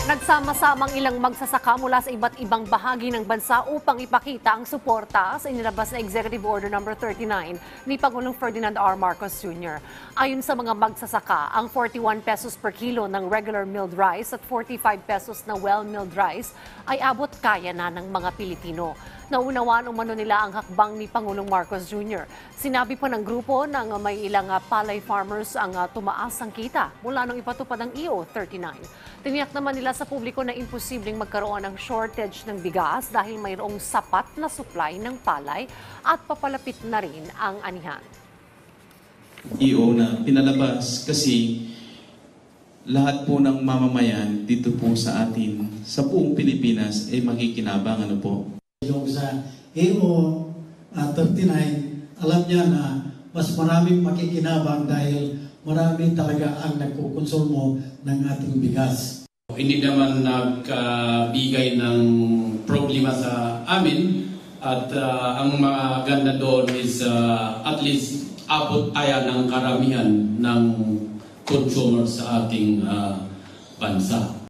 Nagsama-samang ilang magsasaka mula sa iba't ibang bahagi ng bansa upang ipakita ang suporta sa inilabas na Executive Order No. 39 ni Pangulong Ferdinand R. Marcos Jr. Ayon sa mga magsasaka, ang 41 pesos per kilo ng regular milled rice at 45 pesos na well-milled rice ay abot kaya na ng mga Pilipino. Naunawaan umano nila ang hakbang ni Pangulong Marcos Jr. Sinabi pa ng grupo na may ilang palay farmers ang tumaas ang kita mula nung ipatupad ang EO 39. Tiniyak naman nila sa publiko na imposibleng magkaroon ng shortage ng bigas dahil mayroong sapat na supply ng palay at papalapit na rin ang anihan. EO na pinalabas kasi lahat po ng mamamayan dito po sa atin, sa buong Pilipinas ay makikinabang po. Yung sa EO 39, alam niya na mas maraming makikinabang dahil marami talaga ang nagkukonsumo ng ating bigas. Hindi naman nagbigay ng problema sa amin at ang maganda doon is at least abot kaya ng karamihan ng consumer sa ating bansa.